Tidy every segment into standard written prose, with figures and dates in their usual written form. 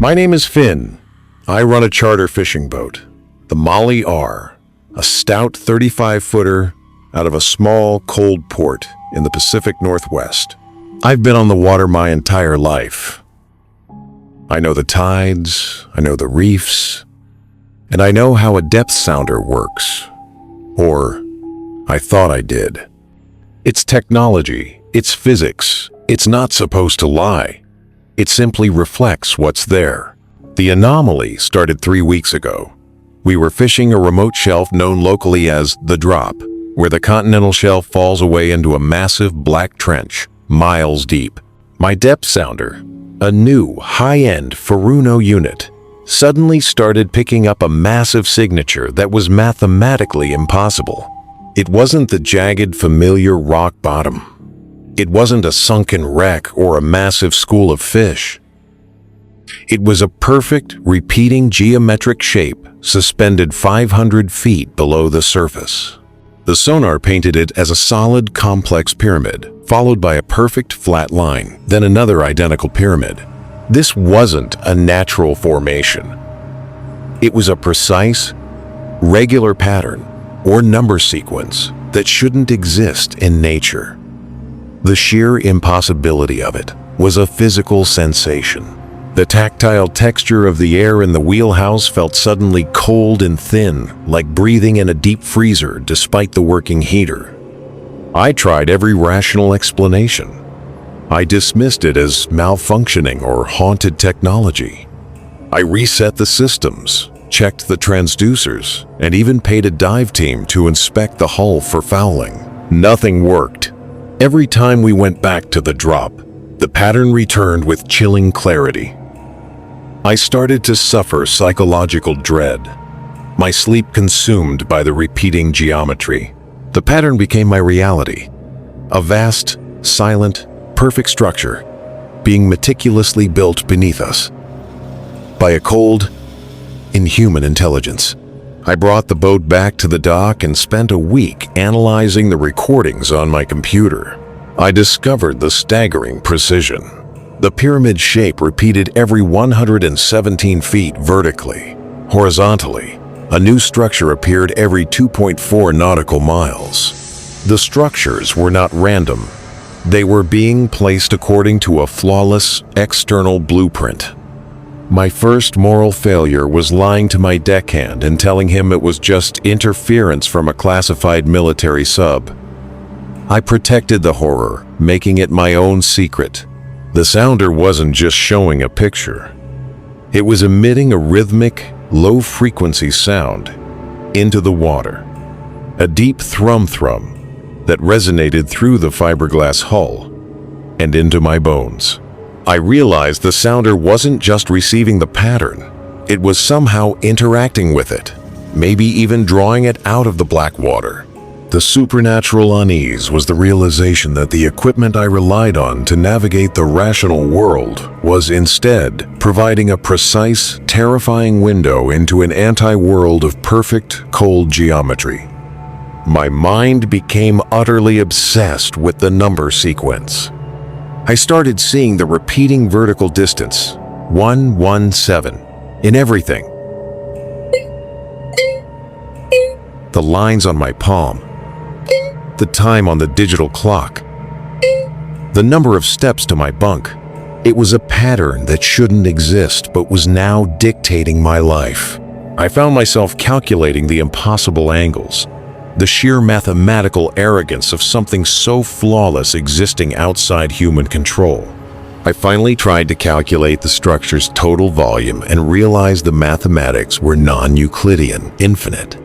My name is Finn. I run a charter fishing boat, the Molly R, a stout 35-footer out of a small, cold port in the Pacific Northwest. I've been on the water my entire life. I know the tides, I know the reefs, and I know how a depth sounder works. Or, I thought I did. It's technology, it's physics, it's not supposed to lie. It simply reflects what's there. The anomaly started 3 weeks ago. We were fishing a remote shelf known locally as the Drop, where the continental shelf falls away into a massive black trench, miles deep. My depth sounder, a new high-end Furuno unit, suddenly started picking up a massive signature that was mathematically impossible. It wasn't the jagged, familiar rock bottom. It wasn't a sunken wreck or a massive school of fish. It was a perfect, repeating geometric shape suspended 500 feet below the surface. The sonar painted it as a solid, complex pyramid, followed by a perfect flat line, then another identical pyramid. This wasn't a natural formation. It was a precise, regular pattern or number sequence that shouldn't exist in nature. The sheer impossibility of it was a physical sensation. The tactile texture of the air in the wheelhouse felt suddenly cold and thin, like breathing in a deep freezer despite the working heater. I tried every rational explanation. I dismissed it as malfunctioning or haunted technology. I reset the systems, checked the transducers, and even paid a dive team to inspect the hull for fouling. Nothing worked. Every time we went back to the Drop, the pattern returned with chilling clarity. I started to suffer psychological dread, my sleep consumed by the repeating geometry. The pattern became my reality, a vast, silent, perfect structure being meticulously built beneath us by a cold, inhuman intelligence. I brought the boat back to the dock and spent a week analyzing the recordings on my computer. I discovered the staggering precision. The pyramid shape repeated every 117 feet vertically. Horizontally, a new structure appeared every 2.4 nautical miles. The structures were not random. They were being placed according to a flawless external blueprint. My first moral failure was lying to my deckhand and telling him it was just interference from a classified military sub. I protected the horror, making it my own secret. The sounder wasn't just showing a picture. It was emitting a rhythmic, low-frequency sound into the water. A deep thrum-thrum that resonated through the fiberglass hull and into my bones. I realized the sounder wasn't just receiving the pattern. It was somehow interacting with it, maybe even drawing it out of the black water. The supernatural unease was the realization that the equipment I relied on to navigate the rational world was instead providing a precise, terrifying window into an anti-world of perfect, cold geometry. My mind became utterly obsessed with the number sequence. I started seeing the repeating vertical distance, 117, in everything. The lines on my palm, the time on the digital clock, the number of steps to my bunk. It was a pattern that shouldn't exist but was now dictating my life. I found myself calculating the impossible angles, the sheer mathematical arrogance of something so flawless existing outside human control. I finally tried to calculate the structure's total volume and realized the mathematics were non-Euclidean, infinite.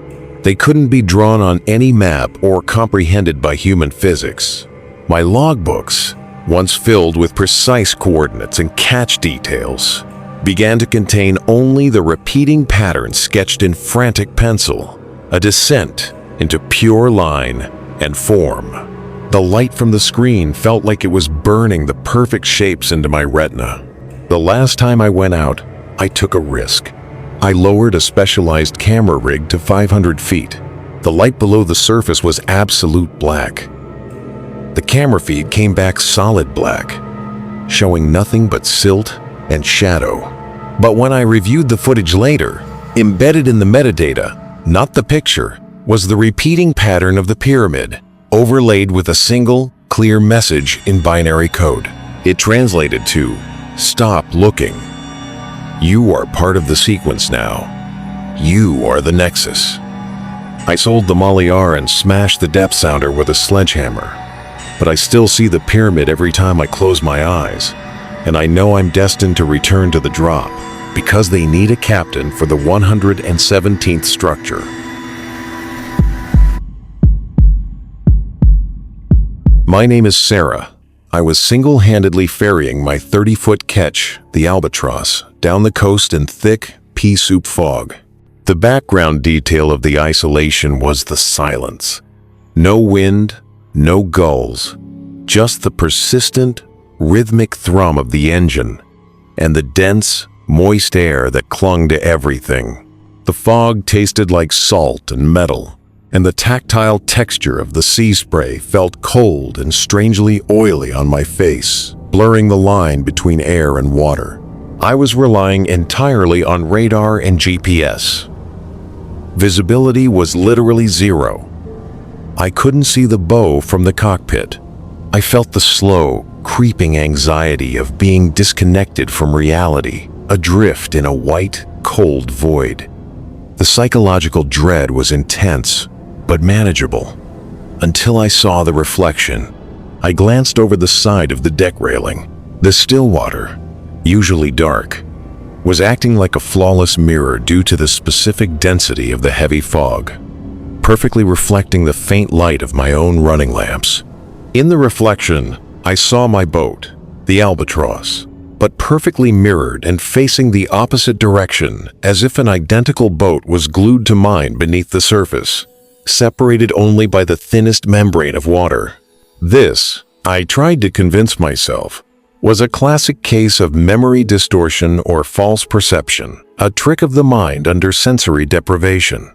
They couldn't be drawn on any map or comprehended by human physics. My logbooks, once filled with precise coordinates and catch details, began to contain only the repeating patterns sketched in frantic pencil, a descent into pure line and form. The light from the screen felt like it was burning the perfect shapes into my retina. The last time I went out, I took a risk. I lowered a specialized camera rig to 500 feet. The light below the surface was absolute black. The camera feed came back solid black, showing nothing but silt and shadow. But when I reviewed the footage later, embedded in the metadata, not the picture, was the repeating pattern of the pyramid, overlaid with a single, clear message in binary code. It translated to, "Stop looking. You are part of the sequence now. You are the nexus." I sold the Molly R and smashed the depth sounder with a sledgehammer. But I still see the pyramid every time I close my eyes. And I know I'm destined to return to the drop, because they need a captain for the 117th structure. My name is Sarah. I was single-handedly ferrying my 30-foot ketch, the Albatross, down the coast in thick, pea soup fog. The background detail of the isolation was the silence. No wind, no gulls, just the persistent, rhythmic thrum of the engine and the dense, moist air that clung to everything. The fog tasted like salt and metal, and the tactile texture of the sea spray felt cold and strangely oily on my face, blurring the line between air and water. I was relying entirely on radar and GPS. Visibility was literally zero. I couldn't see the bow from the cockpit. I felt the slow, creeping anxiety of being disconnected from reality, adrift in a white, cold void. The psychological dread was intense, but manageable, until I saw the reflection. I glanced over the side of the deck railing. The still water, usually dark, was acting like a flawless mirror due to the specific density of the heavy fog, perfectly reflecting the faint light of my own running lamps. In the reflection, I saw my boat, the Albatross, but perfectly mirrored and facing the opposite direction, as if an identical boat was glued to mine beneath the surface, separated only by the thinnest membrane of water. This, I tried to convince myself, was a classic case of memory distortion or false perception, a trick of the mind under sensory deprivation.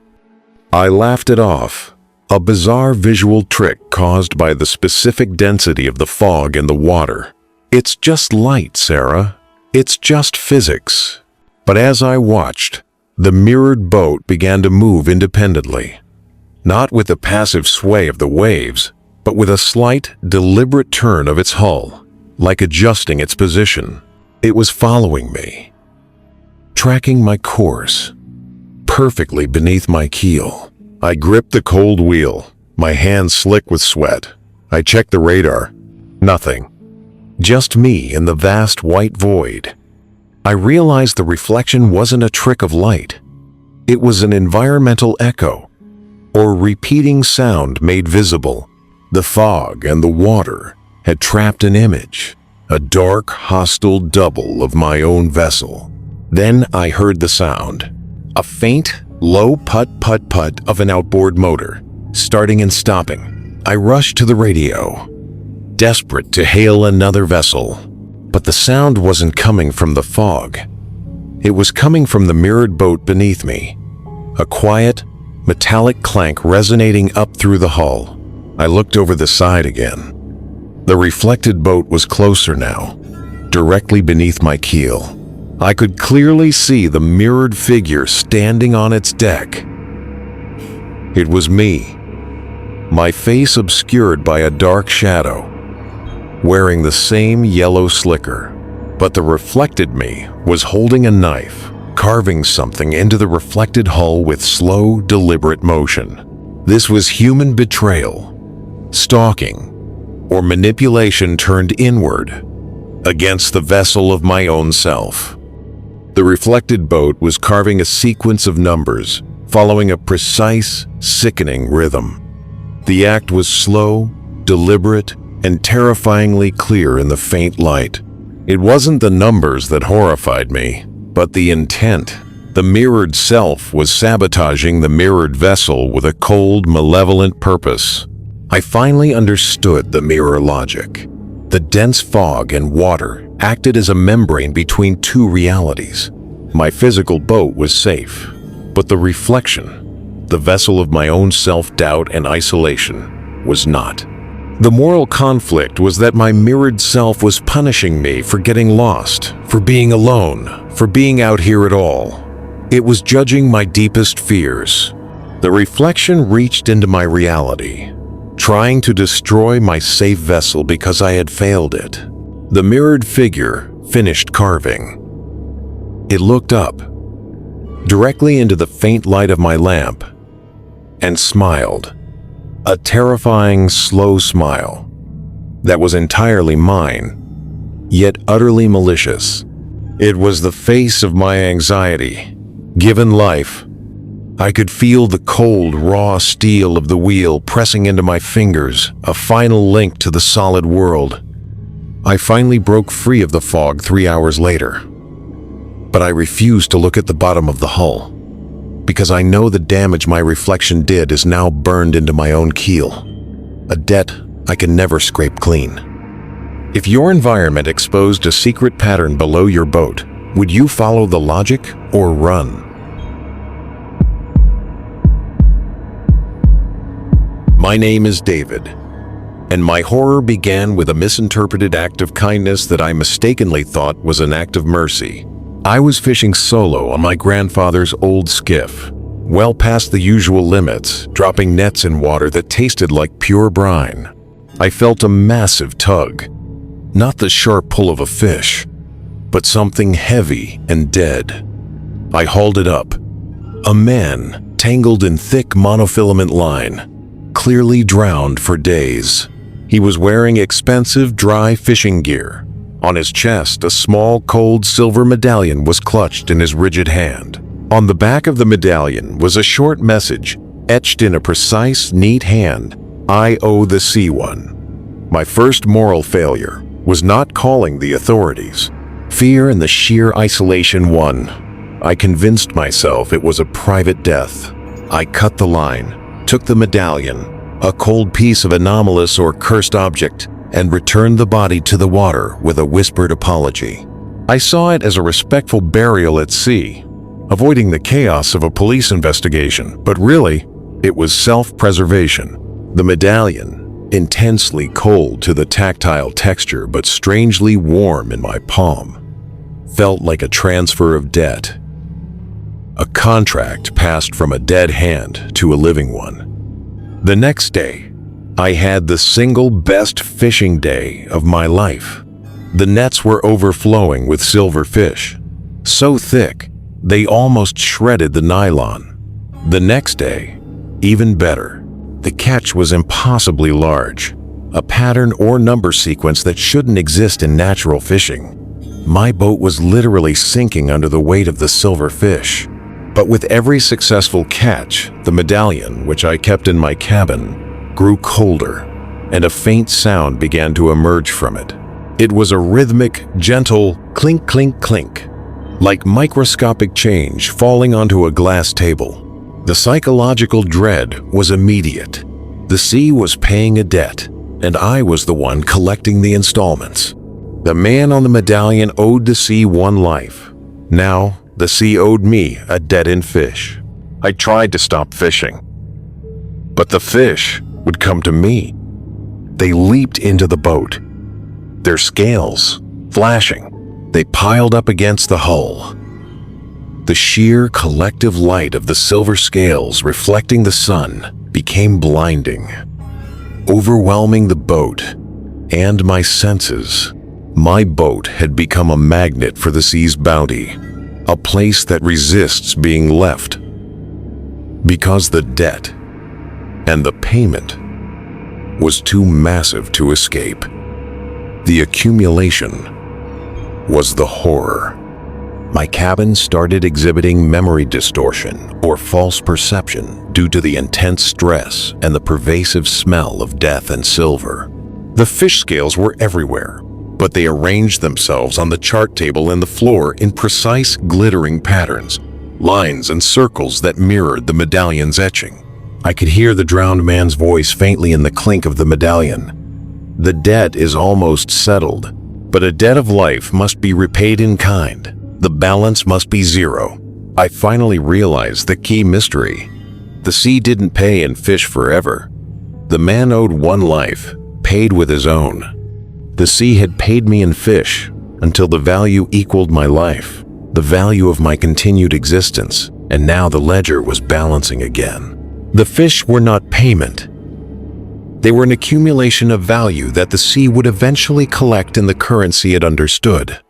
I laughed it off, a bizarre visual trick caused by the specific density of the fog in the water. It's just light, Sarah. It's just physics. But as I watched, the mirrored boat began to move independently, not with the passive sway of the waves, but with a slight, deliberate turn of its hull, like adjusting its position. It was following me, tracking my course, perfectly beneath my keel. I gripped the cold wheel, my hands slick with sweat. I checked the radar. Nothing. Just me in the vast white void. I realized the reflection wasn't a trick of light. It was an environmental echo, or repeating sound made visible. The fog and the water had trapped an image, a dark, hostile double of my own vessel. Then I heard the sound, a faint, low put-put-put of an outboard motor, starting and stopping. I rushed to the radio, desperate to hail another vessel. But the sound wasn't coming from the fog. It was coming from the mirrored boat beneath me, a quiet, metallic clank resonating up through the hull. I looked over the side again. The reflected boat was closer now, directly beneath my keel. I could clearly see the mirrored figure standing on its deck. It was me, my face obscured by a dark shadow, wearing the same yellow slicker. But the reflected me was holding a knife, carving something into the reflected hull with slow, deliberate motion. This was human betrayal, stalking, or manipulation turned inward against the vessel of my own self. The reflected boat was carving a sequence of numbers, following a precise, sickening rhythm. The act was slow, deliberate, and terrifyingly clear in the faint light. It wasn't the numbers that horrified me, but the intent. The mirrored self was sabotaging the mirrored vessel with a cold, malevolent purpose. I finally understood the mirror logic. The dense fog and water acted as a membrane between two realities. My physical boat was safe, but the reflection, the vessel of my own self-doubt and isolation, was not. The moral conflict was that my mirrored self was punishing me for getting lost, for being alone, for being out here at all. It was judging my deepest fears. The reflection reached into my reality, trying to destroy my safe vessel because I had failed it. The mirrored figure finished carving. It looked up, directly into the faint light of my lamp, and smiled. A terrifying, slow smile that was entirely mine, yet utterly malicious. It was the face of my anxiety. Given life, I could feel the cold, raw steel of the wheel pressing into my fingers, a final link to the solid world. I finally broke free of the fog 3 hours later. But I refused to look at the bottom of the hull, because I know the damage my reflection did is now burned into my own keel, a debt I can never scrape clean. If your environment exposed a secret pattern below your boat, would you follow the logic or run? My name is David, and my horror began with a misinterpreted act of kindness that I mistakenly thought was an act of mercy. I was fishing solo on my grandfather's old skiff, well past the usual limits, dropping nets in water that tasted like pure brine. I felt a massive tug, not the sharp pull of a fish, but something heavy and dead. I hauled it up. A man, tangled in thick monofilament line, clearly drowned for days. He was wearing expensive, dry fishing gear. On his chest, a small, cold silver medallion was clutched in his rigid hand. On the back of the medallion was a short message, etched in a precise, neat hand: "I owe the sea one." My first moral failure was not calling the authorities. Fear and the sheer isolation won. I convinced myself it was a private death. I cut the line, took the medallion, a cold piece of anomalous or cursed object, and returned the body to the water with a whispered apology. I saw it as a respectful burial at sea, avoiding the chaos of a police investigation, but really, it was self-preservation. The medallion, intensely cold to the tactile texture but strangely warm in my palm, felt like a transfer of debt. A contract passed from a dead hand to a living one. The next day, I had the single best fishing day of my life. The nets were overflowing with silver fish, so thick they almost shredded the nylon. The next day, even better. The catch was impossibly large, a pattern or number sequence that shouldn't exist in natural fishing. My boat was literally sinking under the weight of the silver fish. But with every successful catch, the medallion, which I kept in my cabin, grew colder, and a faint sound began to emerge from it. It was a rhythmic, gentle clink, clink, clink, like microscopic change falling onto a glass table. The psychological dread was immediate. The sea was paying a debt, and I was the one collecting the installments. The man on the medallion owed the sea one life. Now, the sea owed me a debt in fish. I tried to stop fishing, but the fish would come to me. They leaped into the boat, their scales flashing. They piled up against the hull. The sheer collective light of the silver scales reflecting the sun became blinding, overwhelming the boat and my senses. My boat had become a magnet for the sea's bounty, a place that resists being left, because the debt and the payment was too massive to escape. The accumulation was the horror. My cabin started exhibiting memory distortion or false perception due to the intense stress and the pervasive smell of death and silver. The fish scales were everywhere, but they arranged themselves on the chart table and the floor in precise, glittering patterns, lines and circles that mirrored the medallion's etching. I could hear the drowned man's voice faintly in the clink of the medallion. The debt is almost settled, but a debt of life must be repaid in kind. The balance must be zero. I finally realized the key mystery. The sea didn't pay and fish forever. The man owed one life, paid with his own. The sea had paid me in fish until the value equaled my life, the value of my continued existence, and now the ledger was balancing again. The fish were not payment. They were an accumulation of value that the sea would eventually collect in the currency it understood: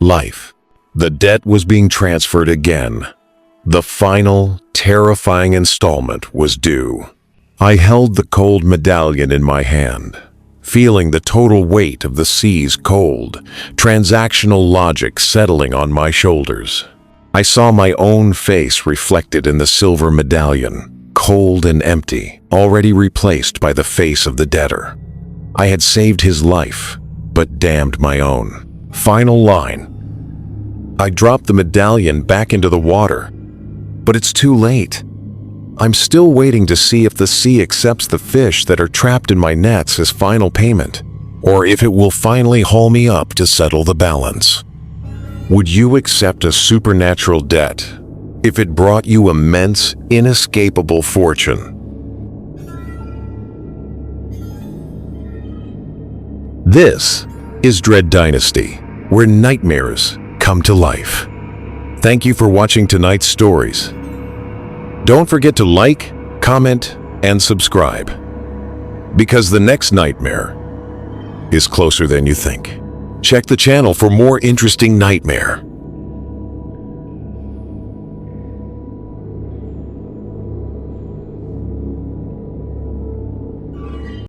life. The debt was being transferred again. The final, terrifying installment was due. I held the cold medallion in my hand, feeling the total weight of the sea's cold, transactional logic settling on my shoulders. I saw my own face reflected in the silver medallion, cold and empty, already replaced by the face of the debtor. I had saved his life, but damned my own. Final line. I dropped the medallion back into the water, but it's too late. I'm still waiting to see if the sea accepts the fish that are trapped in my nets as final payment, or if it will finally haul me up to settle the balance. Would you accept a supernatural debt if it brought you immense, inescapable fortune? This is Dread Dynasty, where nightmares come to life. Thank you for watching tonight's stories. Don't forget to like, comment, and subscribe, because the next nightmare is closer than you think. Check the channel for more interesting nightmare